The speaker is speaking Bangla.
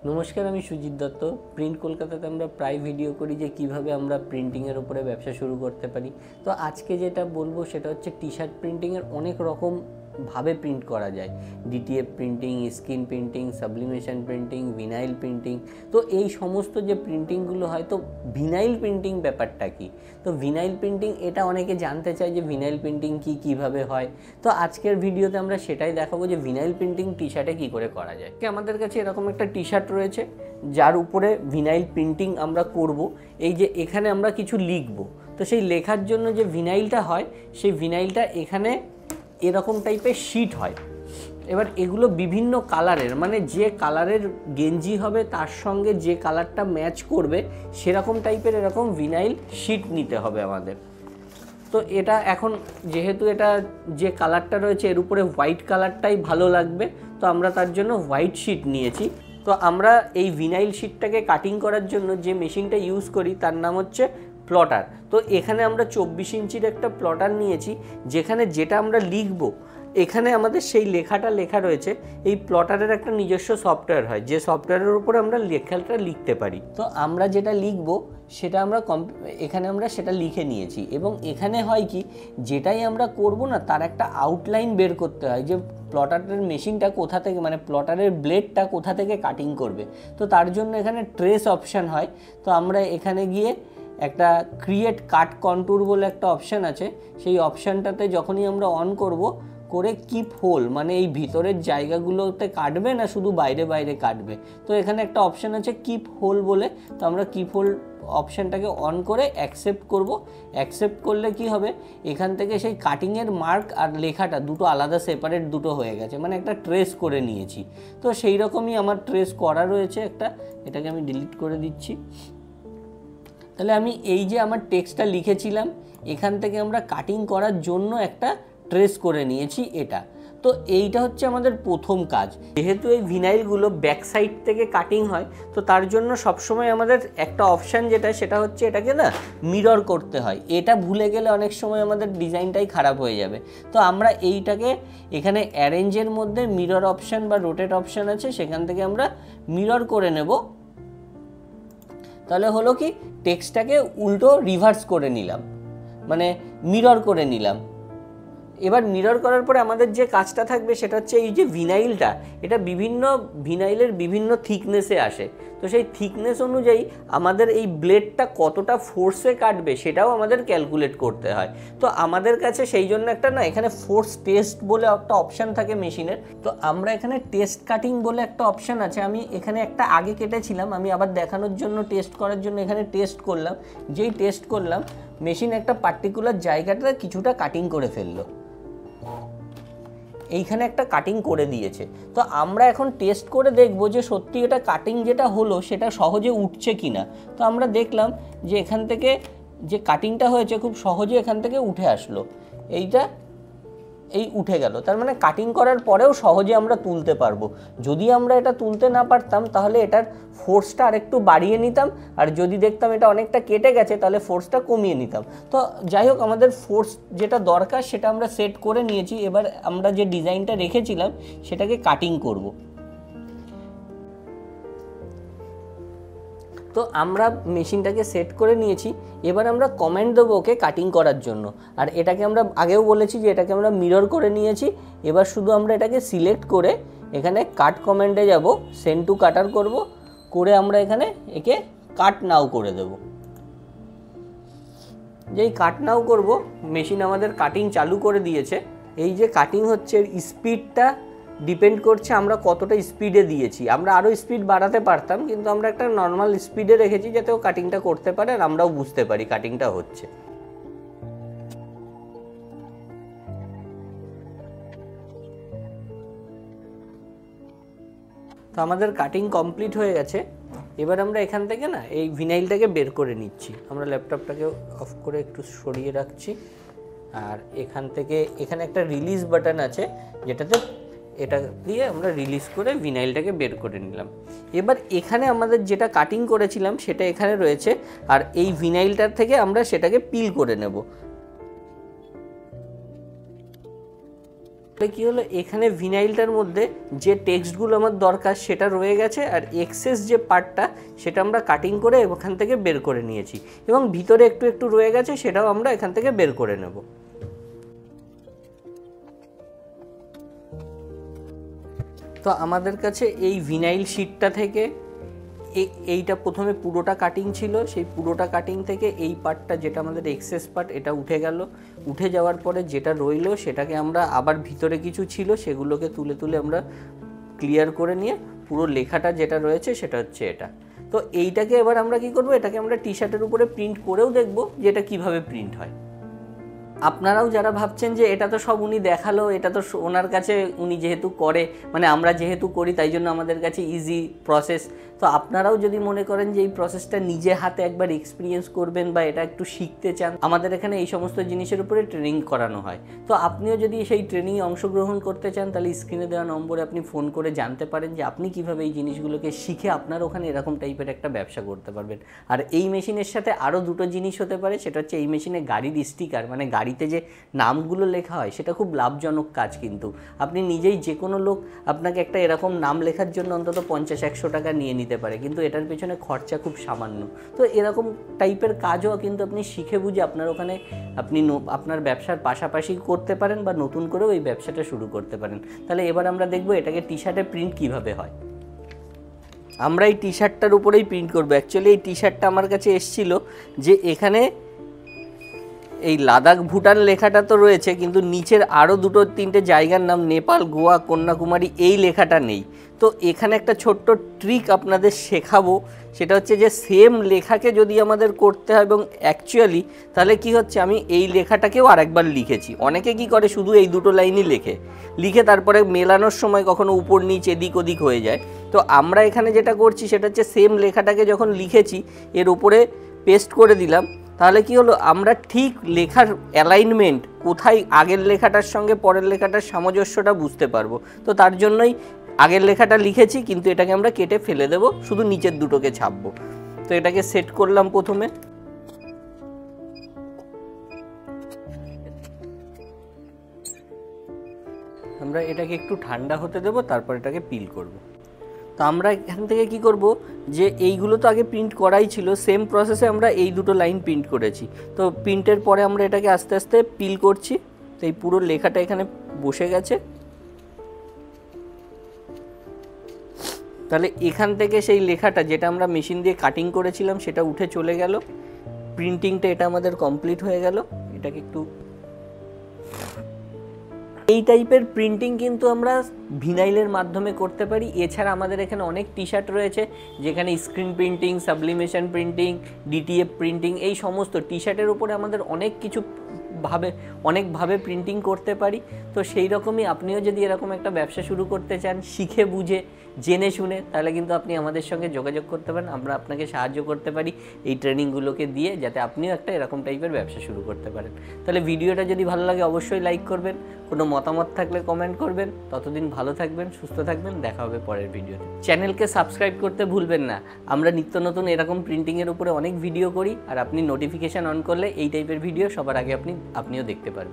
নমস্কার, আমি সুজিত দত্ত। প্রিন্ট কলকাতাতে আমরা প্রায় ভিডিও করি যে কিভাবে আমরা প্রিন্টিংয়ের উপরে ব্যবসা শুরু করতে পারি। তো আজকে যেটা বলবো সেটা হচ্ছে টি শার্ট প্রিন্টিংয়ের অনেক রকম ভাবে প্রিন্ট করা যায়। DTF printing, screen printing, sublimation printing, vinyl printing. তো এই সমস্ত যে প্রিন্টিংগুলো হয়, তো ভিনাইল প্রিন্টিং ব্যাপারটা কি? তো ভিনাইল প্রিন্টিং এটা অনেকে জানতে চায় যে ভিনাইল প্রিন্টিং কি, কিভাবে হয়। তো আজকের ভিডিওতে আমরা সেটাই দেখাবো যে ভিনাইল প্রিন্টিং টি শার্টে কী করে করা যায়। আমাদের কাছে এরকম একটা টি শার্ট রয়েছে যার উপরে ভিনাইল প্রিন্টিং আমরা করব। এই যে এখানে আমরা কিছু লিখব, তো সেই লেখার জন্য যে ভিনাইলটা হয় সেই ভিনাইলটা এখানে এরকম টাইপের শিট হয়। এবার এগুলো বিভিন্ন কালারের, মানে যে কালারের গেঞ্জি হবে তার সঙ্গে যে কালারটা ম্যাচ করবে সেরকম টাইপের এরকম ভিনাইল শিট নিতে হবে আমাদের। তো এটা এখন যেহেতু এটা যে কালারটা রয়েছে এর উপরে হোয়াইট কালারটাই ভালো লাগবে, তো আমরা তার জন্য হোয়াইট শিট নিয়েছি। তো আমরা এই ভিনাইল শিটটাকে কাটিং করার জন্য যে মেশিনটা ইউজ করি তার নাম হচ্ছে প্লটার। তো এখানে আমরা 24 ইঞ্চির একটা প্লটার নিয়েছি, যেখানে যেটা আমরা লিখব এখানে আমাদের সেই লেখাটা লেখা রয়েছে। এই প্লটারের একটা নিজস্ব সফটওয়্যার হয়, যে সফটওয়্যারের উপর আমরা লেখাটা লিখতে পারি। তো আমরা যেটা লিখব সেটা আমরা এখানে আমরা সেটা লিখে নিয়েছি, এবং এখানে হয় কি, যেটাই আমরা করব না তার একটা আউটলাইন বের করতে হয় যে প্লটারের মেশিনটা কোথা থেকে, মানে প্লটারের ব্লেডটা কোথা থেকে কাটিং করবে। তো তার জন্য এখানে ট্রেস অপশান হয়। তো আমরা এখানে গিয়ে একটা ক্রিয়েট কাট কন্ট্যুর বলে একটা অপশান আছে, সেই অপশানটাতে যখনই আমরা অন করব, করে কিপ হোল, মানে এই ভিতরের জায়গাগুলোতে কাটবে না, শুধু বাইরে বাইরে কাটবে। তো এখানে একটা অপশান আছে কিপ হোল বলে, তো আমরা কিপ হোল অপশানটাকে অন করে অ্যাকসেপ্ট করব। অ্যাকসেপ্ট করলে কি হবে, এখান থেকে সেই কাটিংয়ের মার্ক আর লেখাটা দুটো আলাদা সেপারেট দুটো হয়ে গেছে, মানে একটা ট্রেস করে নিয়েছি। তো সেই রকমই আমার ট্রেস করা রয়েছে একটা, এটাকে আমি ডিলিট করে দিচ্ছি। তাহলে আমি এই যে আমার টেক্সটটা লিখেছিলাম এখান থেকে আমরা কাটিং করার জন্য একটা ট্রেস করে নিয়েছি এটা। তো এইটা হচ্ছে আমাদের প্রথম কাজ। যেহেতু এই ভিনাইলগুলো ব্যাক সাইড থেকে কাটিং হয়, তো তার জন্য সবসময় আমাদের একটা অপশান যেটা, সেটা হচ্ছে এটাকে না মিরর করতে হয়। এটা ভুলে গেলে অনেক সময় আমাদের ডিজাইনটাই খারাপ হয়ে যাবে। তো আমরা এইটাকে এখানে অ্যারেঞ্জের মধ্যে মিরর অপশান বা রোটেট অপশান আছে, সেখান থেকে আমরা মিরর করে নেব। তাহলে হলো কি, টেক্সটটাকে উল্টো রিভার্স করে নিলাম, মানে মিরর করে নিলাম। এবার মিরর করার পরে আমাদের যে কাজটা থাকবে সেটা হচ্ছে এই যে ভিনাইলটা, এটা বিভিন্ন ভিনাইলের বিভিন্ন থিকনেসে আসে। তো সেই থিকনেস অনুযায়ী আমাদের এই ব্লেডটা কতটা ফোর্সে কাটবে সেটাও আমাদের ক্যালকুলেট করতে হয়। তো আমাদের কাছে সেই জন্য একটা না এখানে ফোর্স টেস্ট বলে একটা অপশান থাকে মেশিনের। তো আমরা এখানে টেস্ট কাটিং বলে একটা অপশান আছে, আমি এখানে একটা আগে কেটেছিলাম, আমি আবার দেখানোর জন্য টেস্ট করার জন্য এখানে টেস্ট করলাম। যেই টেস্ট করলাম, মেশিন একটা পার্টিকুলার জায়গাটা কিছুটা কাটিং করে ফেললো, এইখানে একটা কাটিং করে দিয়েছে। তো আমরা এখন টেস্ট করে দেখব যে সত্যি এটা কাটিং যেটা হলো সেটা সহজে উঠছে কিনা। তো আমরা দেখলাম যে এখান থেকে যে কাটিংটা হয়েছে খুব সহজে এখান থেকে উঠে আসলো, এই উঠে গেল। তার মানে কাটিং করার পরেও সহজে আমরা তুলতে পারবো। যদি আমরা এটা তুলতে না পারতাম তাহলে এটার ফোর্সটা আরেকটু বাড়িয়ে নিতাম, আর যদি দেখতাম এটা অনেকটা কেটে গেছে তাহলে ফোর্সটা কমিয়ে নিতাম। তো যাই হোক, আমাদের ফোর্স যেটা দরকার সেটা আমরা সেট করে নিয়েছি। এবার আমরা যে ডিজাইনটা রেখেছিলাম সেটাকে কাটিং করব। তো আমরা মেশিনটাকে সেট করে নিয়েছি। এবার আমরা কমান্ড দেবো ওকে কাটিং করার জন্য। আর এটাকে আমরা আগেও বলেছি যে এটাকে আমরা মিরর করে নিয়েছি। এবার শুধু আমরা এটাকে সিলেক্ট করে এখানে কাট কমান্ডে যাব, সেন্ড টু কাটার করব, করে আমরা এখানে একে কাট নাও করে দেব। যেই কাট নাও করব, মেশিন আমাদের কাটিং চালু করে দিয়েছে। এই যে কাটিং হচ্ছে, স্পিডটা ডিপেন্ড করছে আমরা কতটা স্পিডে দিয়েছি। আমরা আরও স্পিড বাড়াতে পারতাম, কিন্তু আমরা একটা নর্মাল স্পিডে রেখেছি যাতে ও কাটিংটা করতে পারে আর আমরাও বুঝতে পারি কাটিংটা হচ্ছে। তো আমাদের কাটিং কমপ্লিট হয়ে গেছে। এবার আমরা এখান থেকে না এই ভিনাইলটাকে বের করে নিচ্ছি। আমরা ল্যাপটপটাকে অফ করে একটু সরিয়ে রাখছি, আর এখান থেকে এখানে একটা রিলিজ বাটন আছে, যেটাতে এটা দিয়ে আমরা রিলিজ করে ভিনাইলটাকে বের করে নিলাম। এবার এখানে আমাদের যেটা কাটিং করেছিলাম সেটা এখানে রয়েছে, আর এই ভিনাইলটার থেকে আমরা সেটাকে পিল করে নেব। কি হলো, এখানে ভিনাইলটার মধ্যে যে টেক্সটগুলো আমার দরকার সেটা রয়ে গেছে, আর এক্সেস যে পার্টটা সেটা আমরা কাটিং করে ওখান থেকে বের করে নিয়েছি, এবং ভিতরে একটু একটু রয়ে গেছে সেটাও আমরা এখান থেকে বের করে নেব। তো আমাদের কাছে এই ভিনাইল শিটটা থেকে এইটা প্রথমে পুরোটা কাটিং ছিল, সেই পুরোটা কাটিং থেকে এই পার্টটা যেটা আমাদের এক্সেস পার্ট এটা উঠে গেল। উঠে যাওয়ার পরে যেটা রইলো সেটাকে আমরা আবার ভিতরে কিছু ছিল সেগুলোকে তুলে তুলে আমরা ক্লিয়ার করে নিয়ে পুরো লেখাটা যেটা রয়েছে সেটা হচ্ছে এটা। তো এইটাকে এবার আমরা কি করব, এটাকে আমরা টি শার্টের উপরে প্রিন্ট করেও দেখব যে এটা কীভাবে প্রিন্ট হয়। আপনারাও যারা ভাবছেন যে এটা তো সব উনি দেখালো, এটা তো ওনার কাছে উনি যেহেতু করে, মানে আমরা যেহেতু করি তাই জন্য আমাদের কাছে ইজি প্রসেস, তো আপনারাও যদি মনে করেন যে এই প্রসেসটা নিজে হাতে একবার এক্সপিরিয়েন্স করবেন বা এটা একটু শিখতে চান, আমাদের এখানে এই সমস্ত জিনিসের উপরে ট্রেনিং করানো হয়। তো আপনিও যদি সেই ট্রেনিংয়ে অংশগ্রহণ করতে চান তাহলে স্ক্রিনে দেওয়া নম্বরে আপনি ফোন করে জানতে পারেন যে আপনি কীভাবে এই জিনিসগুলোকে শিখে আপনার ওখানে এরকম টাইপের একটা ব্যবসা করতে পারবেন। আর এই মেশিনের সাথে আরও দুটো জিনিস হতে পারে, সেটা হচ্ছে এই মেশিনে গাড়ির স্টিকার, মানে গাড়িতে যে নামগুলো লেখা হয় সেটা খুব লাভজনক কাজ। কিন্তু আপনি নিজেই যে কোনো লোক আপনাকে একটা এরকম নাম লেখার জন্য অন্তত 50-100 টাকা নিয়ে নিতে পারে, কিন্তু এটার পেছনে খরচা খুব সামান্য। তো এরকম টাইপের কাজও কিন্তু আপনি শিখে বুঝে আপনার ওখানে আপনি আপনার ব্যবসার পাশাপাশি করতে পারেন বা নতুন করেও এই ব্যবসাটা শুরু করতে পারেন। তাহলে এবার আমরা দেখব এটাকে টি শার্টে প্রিন্ট কীভাবে হয়। আমরা এই টি শার্টটার উপরেই প্রিন্ট করবো। অ্যাকচুয়ালি এই টি শার্টটা আমার কাছে এসেছিল যে এখানে এই লাদাখ ভুটান লেখাটা তো রয়েছে, কিন্তু নিচের আরও 2-3টে জায়গার নাম নেপাল, গোয়া, কন্যাকুমারী এই লেখাটা নেই। তো এখানে একটা ছোট্ট ট্রিক আপনাদের শেখাবো, সেটা হচ্ছে যে সেম লেখাকে যদি আমাদের করতে হয় এবং অ্যাকচুয়ালি, তাহলে কি হচ্ছে, আমি এই লেখাটাকেও আরেকবার লিখেছি। অনেকে কি করে শুধু এই দুটো লাইনই লিখে তারপরে মেলানোর সময় কখনো উপর নিচ এদিক ওদিক হয়ে যায়। তো আমরা এখানে যেটা করছি সেটা হচ্ছে সেম লেখাটাকে যখন লিখেছি এর উপরে পেস্ট করে দিলাম, তাহলে কি হলো, আমরা ঠিক লেখার অ্যালাইনমেন্ট কোথায় আগের লেখাটার সঙ্গে পরের লেখাটার সামঞ্জস্যটা বুঝতে পারবো। তো তার জন্যই আগের লেখাটা লিখেছি, কিন্তু এটাকে আমরা কেটে ফেলে দেবো, শুধু নিচের দুটোকে ছাপবো। তো এটাকে সেট করলাম প্রথমে। আমরা এটাকে একটু ঠান্ডা হতে দেবো, তারপর এটাকে পিল করব। তো আমরা এখান থেকে কি করব, যে এইগুলো তো আগে প্রিন্ট করাই ছিল, সেম প্রসেসে আমরা এই দুটো লাইন প্রিন্ট করেছি। তো প্রিন্টের পরে আমরা এটাকে আস্তে আস্তে পিল করছি। তো এই পুরো লেখাটা এখানে বসে গেছে। তাহলে এখান থেকে সেই লেখাটা যেটা আমরা মেশিন দিয়ে কাটিং করেছিলাম সেটা উঠে চলে গেল। প্রিন্টিংটা এটা আমাদের কমপ্লিট হয়ে গেল। এটাকে একটু এই টাইপের প্রিন্টিং কিন্তু আমরা ভিনাইলের মাধ্যমে করতে পারি। এছাড়া আমাদের এখানে অনেক টি শার্ট রয়েছে যেখানে screen printing, sublimation printing, DTF printing, এই সমস্ত টি শার্টের উপরে আমাদের অনেকভাবে প্রিন্টিং করতে পারি। তো সেই রকমই আপনিও যদি এরকম একটা ব্যবসা শুরু করতে চান শিখে বুঝে জেনে শুনে, তাহলে কিন্তু আপনি আমাদের সঙ্গে যোগাযোগ করতে পারেন। আমরা আপনাকে সাহায্য করতে পারি এই ট্রেনিংগুলোকে দিয়ে, যাতে আপনিও একটা এরকম টাইপের ব্যবসা শুরু করতে পারেন। তাহলে ভিডিওটা যদি ভালো লাগে অবশ্যই লাইক করবেন, কোনো মতামত থাকলে কমেন্ট করবেন। ততদিন ভালো থাকবেন, সুস্থ থাকবেন, দেখা হবে পরের ভিডিওতে। চ্যানেলকে সাবস্ক্রাইব করতে ভুলবেন না। আমরা নিত্য নতুন এরকম প্রিন্টিংয়ের উপরে অনেক ভিডিও করি, আর আপনি নোটিফিকেশান অন করলে এই টাইপের ভিডিও সবার আগে আপনিও দেখতে পারবেন।